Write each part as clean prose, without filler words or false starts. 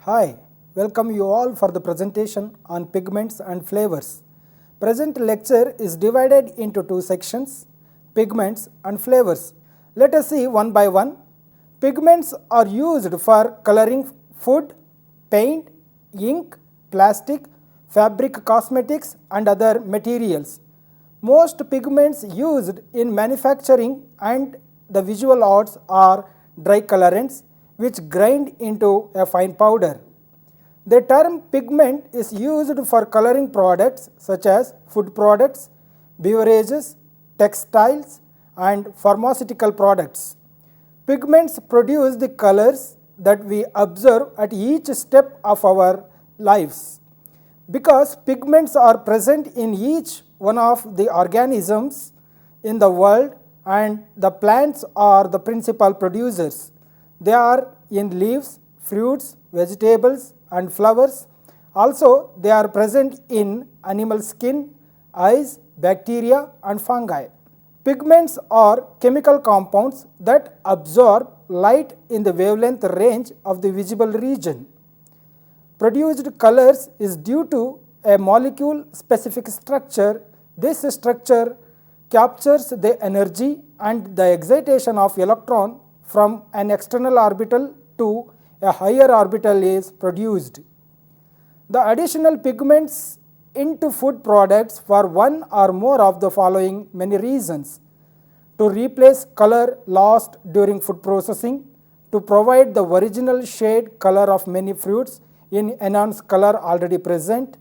Hi, welcome you all for the presentation on pigments and flavors. Present lecture is divided into two sections, pigments and flavors. Let us see one by one. Pigments are used for coloring food, paint, ink, plastic, fabric, cosmetics and other materials. Most pigments used in manufacturing and the visual arts are dry colorants which grind into a fine powder. The term pigment is used for coloring products such as food products, beverages, textiles and pharmaceutical products. Pigments produce the colors that we observe at each step of our lives. Because pigments are present in each one of the organisms in the world and the plants are the principal producers. They are in leaves, fruits, vegetables and flowers. Also, they are present in animal skin, eyes, bacteria and fungi. Pigments are chemical compounds that absorb light in the wavelength range of the visible region. Produced colors is due to a molecule specific structure. This structure captures the energy and the excitation of electron from an external orbital to a higher orbital is produced. The additional pigments into food products for one or more of the following many reasons: to replace color lost during food processing, to provide the original shade color of many fruits in enhanced color already present,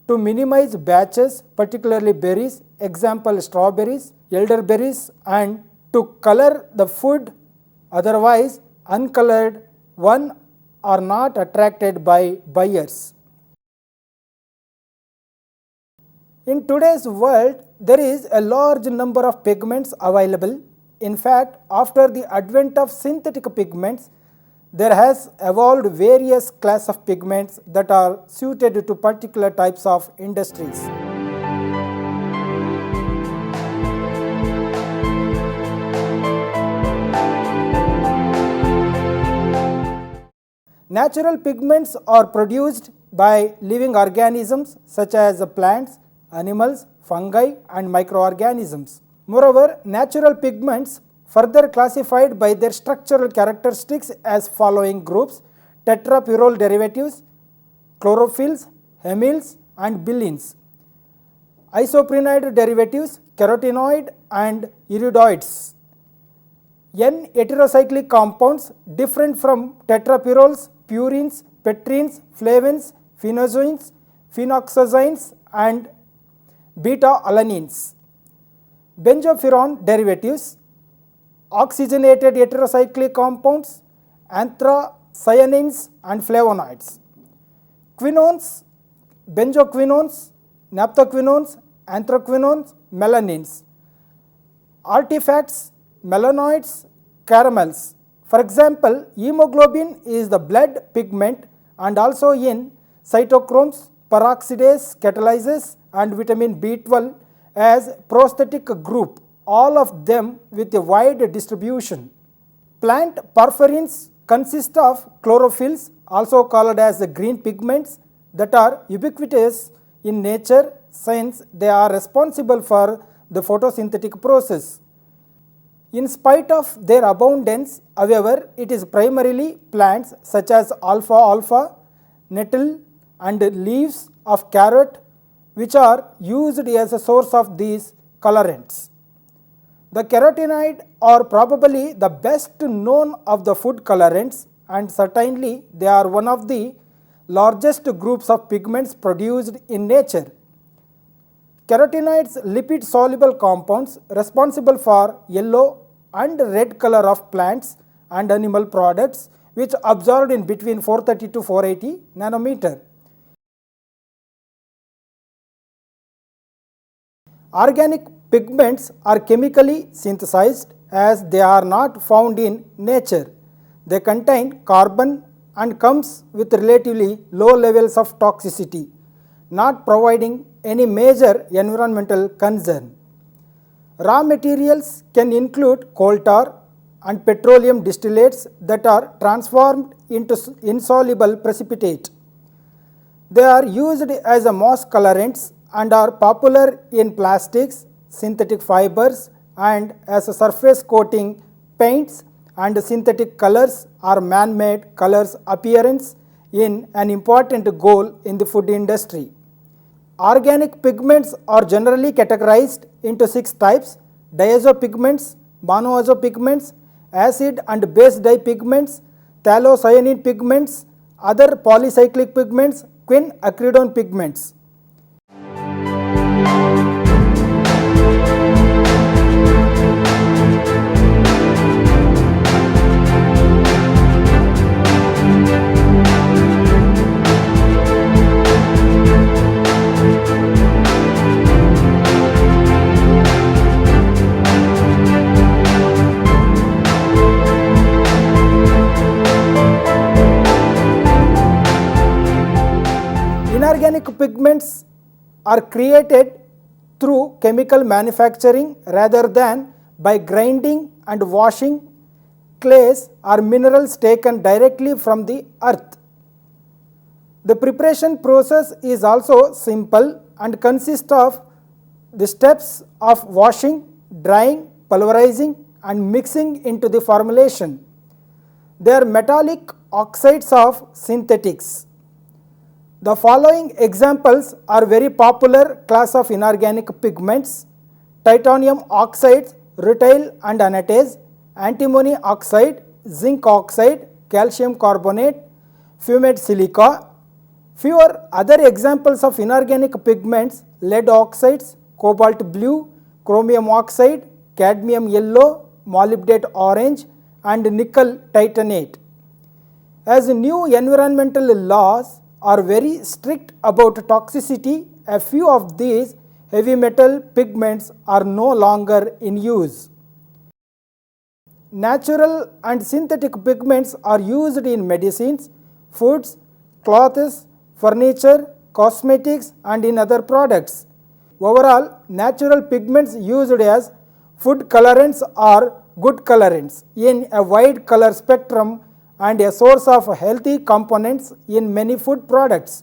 to minimize batches, particularly berries, example strawberries, elderberries, and to color the food otherwise uncolored one are not attracted by buyers. In today's world, there is a large number of pigments available. In fact, after the advent of synthetic pigments, there has evolved various class of pigments that are suited to particular types of industries. Natural pigments are produced by living organisms such as plants, animals, fungi and microorganisms. Moreover, natural pigments further classified by their structural characteristics as following groups: tetrapyrrole derivatives, chlorophylls, hemyls and billins; isoprenide derivatives, carotenoid and iridoids; N-heterocyclic compounds different from tetrapyrroles, purines, petrins, flavins, phenazoins, phenoxazines and beta-alanines; benzofuran derivatives, oxygenated heterocyclic compounds, anthocyanins and flavonoids; quinones, benzoquinones, naphthoquinones, anthraquinones, melanins; artifacts, melanoids, caramels. For example, hemoglobin is the blood pigment and also in cytochromes, peroxidase, catalysis and vitamin B12 as prosthetic group, all of them with a wide distribution. Plant porphyrins consist of chlorophylls, also called as the green pigments, that are ubiquitous in nature since they are responsible for the photosynthetic process. In spite of their abundance, however, it is primarily plants such as alfalfa, nettle and leaves of carrot which are used as a source of these colorants. The carotenoid are probably the best known of the food colorants and certainly they are one of the largest groups of pigments produced in nature. Carotenoids lipid soluble compounds responsible for yellow and red color of plants and animal products which absorbed in between 430 to 480 nanometer. Organic pigments are chemically synthesized as they are not found in nature. They contain carbon and comes with relatively low levels of toxicity, not providing any major environmental concern. Raw materials can include coal tar and petroleum distillates that are transformed into insoluble precipitate. They are used as a moss colorants and are popular in plastics, synthetic fibers, and as a surface coating paints and synthetic colors or man-made colors appearance in an important goal in the food industry. Organic pigments are generally categorized into 6 types: diazopigments, monoazopigments, acid and base dye pigments, phthalocyanine pigments, other polycyclic pigments, quinacridone pigments. Inorganic pigments are created through chemical manufacturing rather than by grinding and washing clays or minerals taken directly from the earth. The preparation process is also simple and consists of the steps of washing, drying, pulverizing and mixing into the formulation. They are metallic oxides of synthetics. The following examples are very popular class of inorganic pigments: titanium oxide, rutile and anatase, antimony oxide, zinc oxide, calcium carbonate, fumate silica. Fewer other examples of inorganic pigments: lead oxides, cobalt blue, chromium oxide, cadmium yellow, molybdate orange and nickel titanate. As new environmental laws are very strict about toxicity, a few of these heavy metal pigments are no longer in use. Natural and synthetic pigments are used in medicines, foods, clothes, furniture, cosmetics and in other products. Overall, natural pigments used as food colorants are good colorants in a wide color spectrum and a source of healthy components in many food products.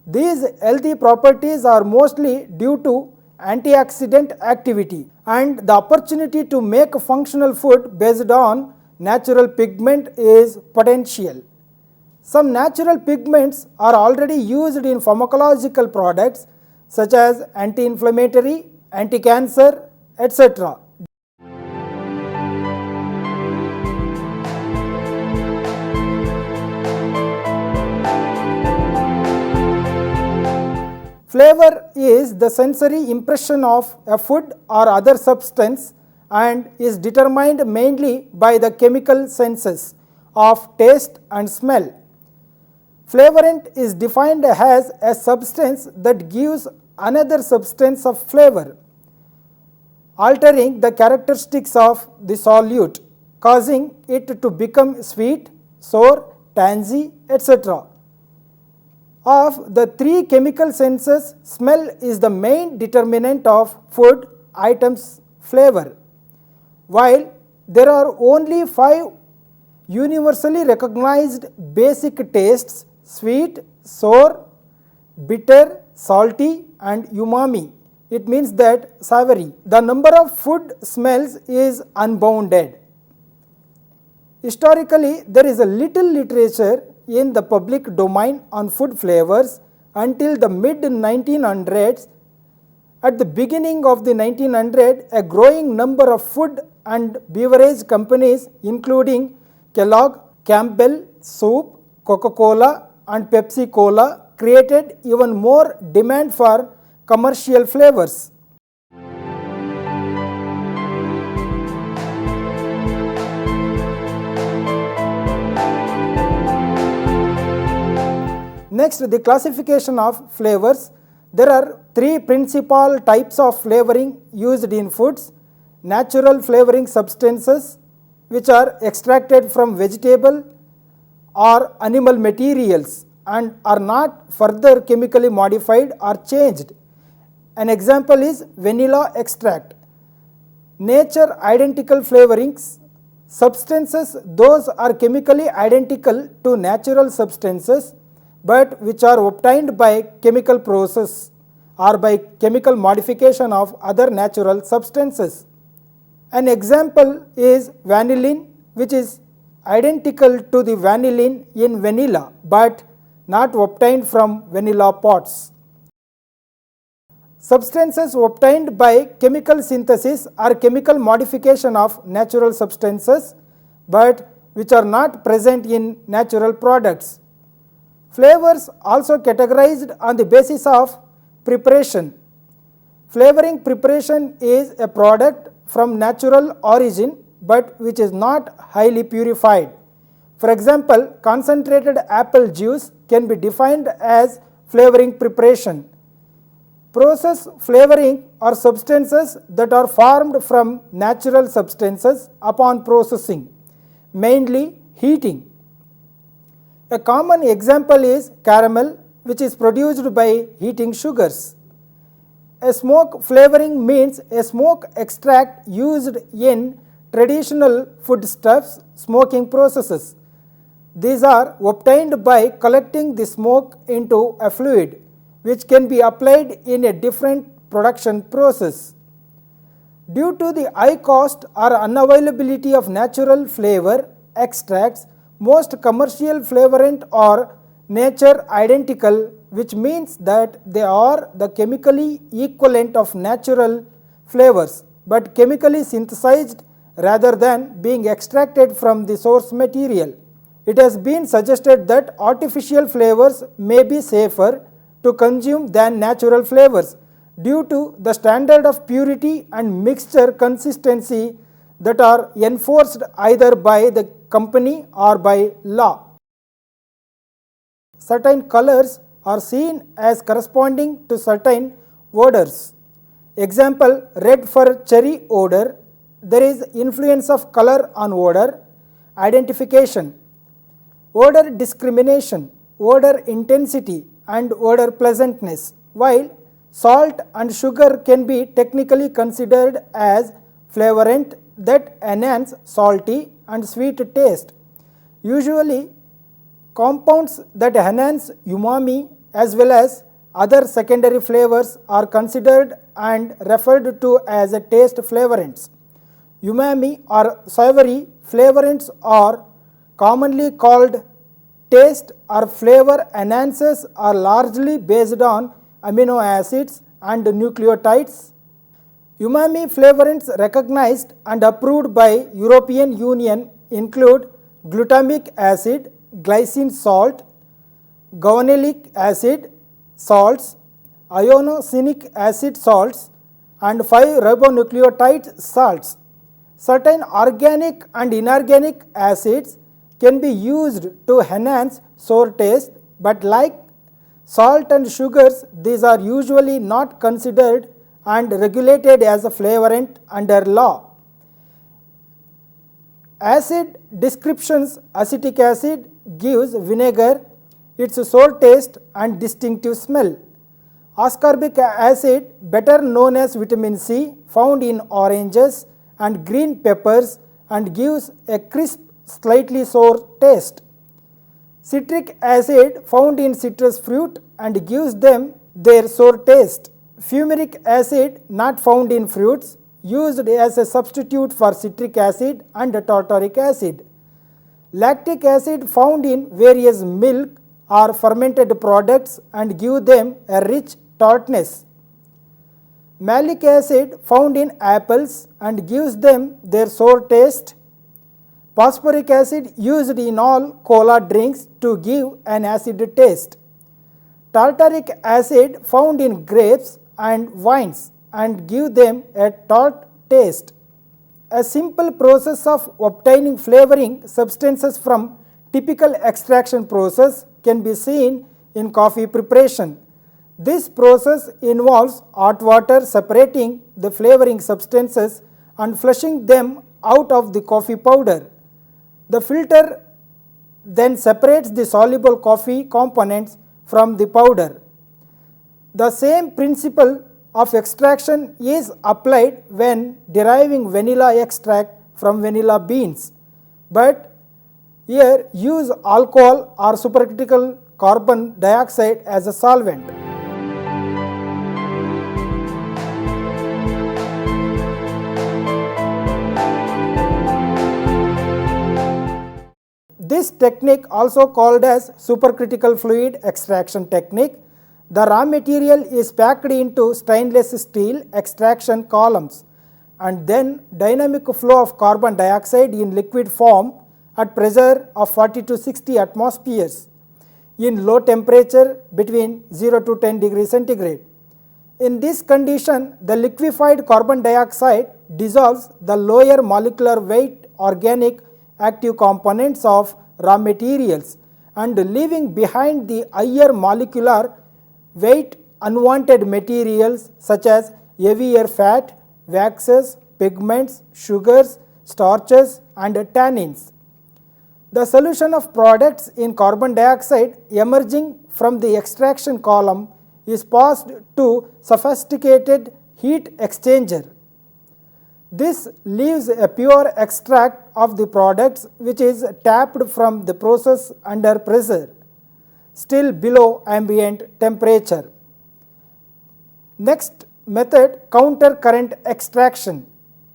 These healthy properties are mostly due to antioxidant activity, and the opportunity to make functional food based on natural pigment is potential. Some natural pigments are already used in pharmacological products such as anti-inflammatory, anti-cancer, etc. Flavor is the sensory impression of a food or other substance and is determined mainly by the chemical senses of taste and smell. Flavorant is defined as a substance that gives another substance of flavor, altering the characteristics of the solute, causing it to become sweet, sour, tangy, etc. Of the 3 chemical senses, smell is the main determinant of food items' flavor, while there are only 5 universally recognized basic tastes: sweet, sour, bitter, salty and umami. It means that savory. The number of food smells is unbounded. Historically, there is a little literature in the public domain on food flavors until the mid-1900s. At the beginning of the 1900s, a growing number of food and beverage companies including Kellogg, Campbell Soup, Coca-Cola and Pepsi-Cola created even more demand for commercial flavors. Next, the classification of flavors. There are 3 principal types of flavoring used in foods: natural flavoring substances, which are extracted from vegetable or animal materials and are not further chemically modified or changed. An example is vanilla extract. Nature identical flavorings Substances, those are chemically identical to natural substances but which are obtained by chemical process or by chemical modification of other natural substances. An example is vanillin, which is identical to the vanillin in vanilla but not obtained from vanilla pods. Substances obtained by chemical synthesis are chemical modification of natural substances but which are not present in natural products. Flavors also categorized on the basis of preparation. Flavoring preparation is a product from natural origin but which is not highly purified. For example, concentrated apple juice can be defined as flavoring preparation. Process flavoring are substances that are formed from natural substances upon processing, mainly heating. A common example is caramel, which is produced by heating sugars. A smoke flavoring means a smoke extract used in traditional foodstuffs smoking processes. These are obtained by collecting the smoke into a fluid, which can be applied in a different production process. Due to the high cost or unavailability of natural flavor extracts, most commercial flavorant are nature identical, which means that they are the chemically equivalent of natural flavors but chemically synthesized rather than being extracted from the source material. It has been suggested that artificial flavors may be safer to consume than natural flavors due to the standard of purity and mixture consistency that are enforced either by the company or by law. Certain colors are seen as corresponding to certain odors. Example, red for cherry odor. There is influence of color on odor. Identification, odor discrimination, odor intensity and odor pleasantness. While salt and sugar can be technically considered as flavorant that enhance salty and sweet taste. Usually, compounds that enhance umami as well as other secondary flavors are considered and referred to as a taste flavorants. Umami or savory flavorants are commonly called taste or flavor enhancers are largely based on amino acids and nucleotides. Umami flavorants recognized and approved by European Union include glutamic acid, glycine salt, guanilic acid salts, ionocinic acid salts and 5 ribonucleotide salts. Certain organic and inorganic acids can be used to enhance sour taste, but like salt and sugars, these are usually not considered and regulated as a flavorant under law. Acid descriptions: acetic acid gives vinegar its sour taste and distinctive smell. Ascorbic acid, better known as vitamin C, found in oranges and green peppers and gives a crisp, slightly sour taste. Citric acid, found in citrus fruit and gives them their sour taste. Fumaric acid, not found in fruits, used as a substitute for citric acid and tartaric acid. Lactic acid, found in various milk or fermented products and give them a rich tartness. Malic acid, found in apples and gives them their sour taste. Phosphoric acid, used in all cola drinks to give an acid taste. Tartaric acid, found in grapes and wines and give them a tart taste. A simple process of obtaining flavoring substances from typical extraction process can be seen in coffee preparation. This process involves hot water separating the flavoring substances and flushing them out of the coffee powder. The filter then separates the soluble coffee components from the powder. The same principle of extraction is applied when deriving vanilla extract from vanilla beans. but here use alcohol or supercritical carbon dioxide as a solvent. This technique, also called as supercritical fluid extraction technique, the raw material is packed into stainless steel extraction columns and then dynamic flow of carbon dioxide in liquid form at pressure of 40 to 60 atmospheres in low temperature between 0 to 10 degrees centigrade. In this condition, the liquefied carbon dioxide dissolves the lower molecular weight organic active components of raw materials and leaving behind the higher molecular weight unwanted materials such as heavier fat, waxes, pigments, sugars, starches and tannins. The solution of products in carbon dioxide emerging from the extraction column is passed to sophisticated heat exchanger. This leaves a pure extract of the products which is tapped from the process under pressure, still below ambient temperature. Next method, counter current extraction.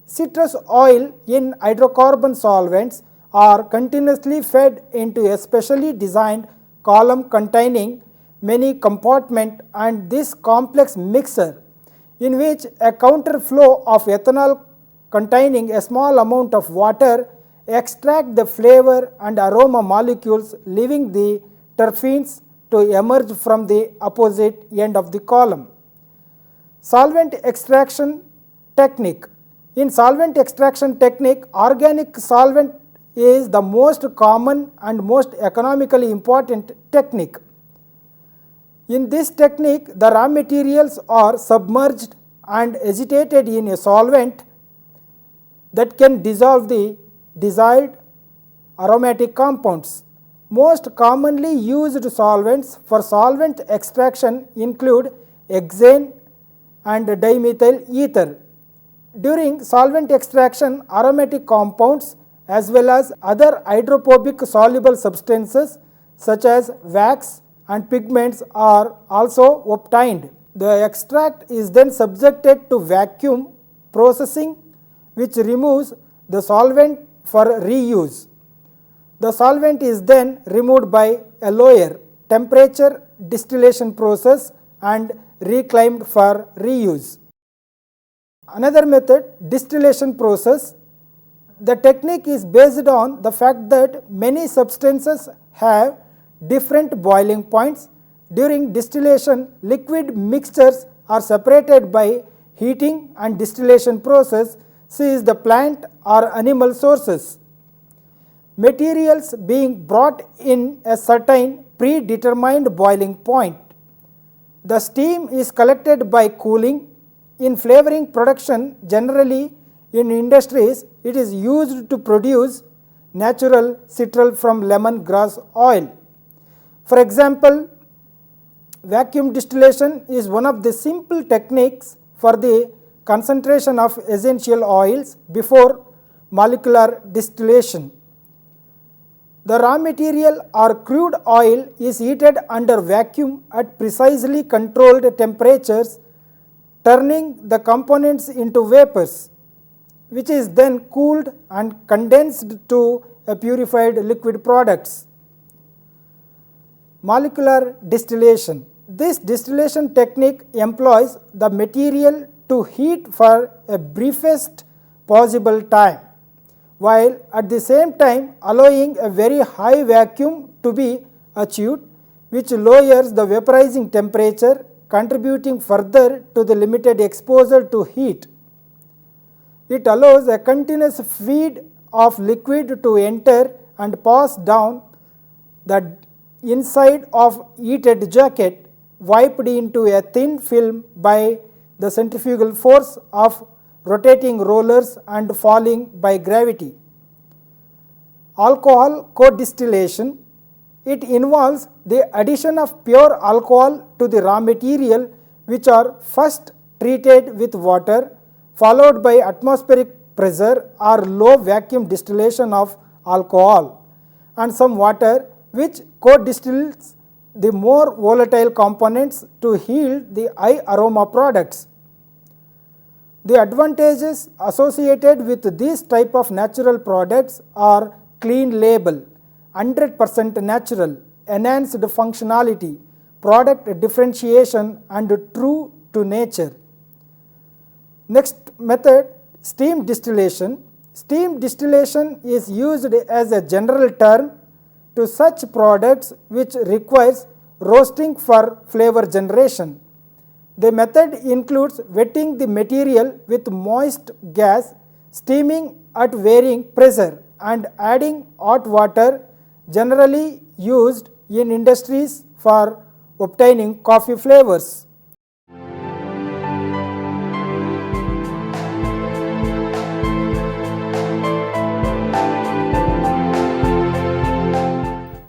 Citrus oil in hydrocarbon solvents are continuously fed into a specially designed column containing many compartments, and this complex mixer in which a counter flow of ethanol containing a small amount of water extract the flavor and aroma molecules, leaving the terpenes to emerge from the opposite end of the column. Solvent extraction technique. In solvent extraction technique, organic solvent is the most common and most economically important technique. In this technique, the raw materials are submerged and agitated in a solvent that can dissolve the desired aromatic compounds. Most commonly used solvents for solvent extraction include hexane and dimethyl ether. During solvent extraction, aromatic compounds as well as other hydrophobic soluble substances such as wax and pigments are also obtained. The extract is then subjected to vacuum processing, which removes the solvent for reuse. The solvent is then removed by a lower temperature distillation process and reclaimed for reuse. Another method, distillation process. The technique is based on the fact that many substances have different boiling points. During distillation, liquid mixtures are separated by heating and distillation process, is the plant or animal sources. Materials being brought in a certain predetermined boiling point. The steam is collected by cooling. In flavoring production, generally in industries, it is used to produce natural citral from lemongrass oil. For example, vacuum distillation is one of the simple techniques for the concentration of essential oils before molecular distillation. The raw material or crude oil is heated under vacuum at precisely controlled temperatures, turning the components into vapors, which is then cooled and condensed to a purified liquid products. Molecular distillation. This distillation technique employs the material to heat for a briefest possible time, while at the same time allowing a very high vacuum to be achieved, which lowers the vaporizing temperature, contributing further to the limited exposure to heat. It allows a continuous feed of liquid to enter and pass down the inside of heated jacket, wiped into a thin film by the centrifugal force of rotating rollers and falling by gravity. Alcohol co-distillation. It involves the addition of pure alcohol to the raw material, which are first treated with water, followed by atmospheric pressure or low vacuum distillation of alcohol, and some water which co-distills the more volatile components to yield the high aroma products. The advantages associated with these type of natural products are clean label, 100% natural, enhanced functionality, product differentiation, and true to nature. Next method, steam distillation. Steam distillation is used as a general term to such products which requires roasting for flavor generation. The method includes wetting the material with moist gas, steaming at varying pressure, and adding hot water, generally used in industries for obtaining coffee flavors.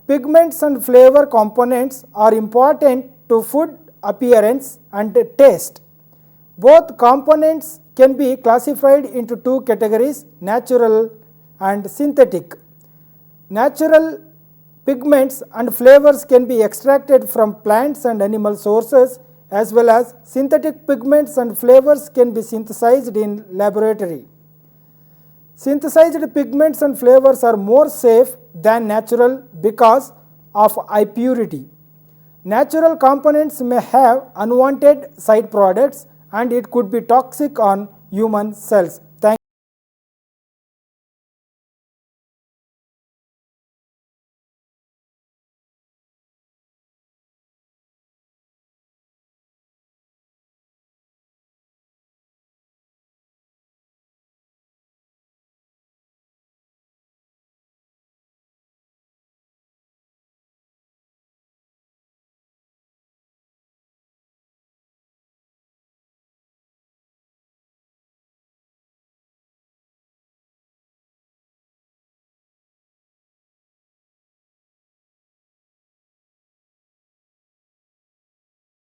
Pigments and flavor components are important to food appearance and taste. Both components can be classified into two categories, natural and synthetic. Natural pigments and flavors can be extracted from plants and animal sources, as well as synthetic pigments and flavors can be synthesized in laboratory. Synthesized pigments and flavors are more safe than natural because of high purity. Natural components may have unwanted side products and it could be toxic on human cells.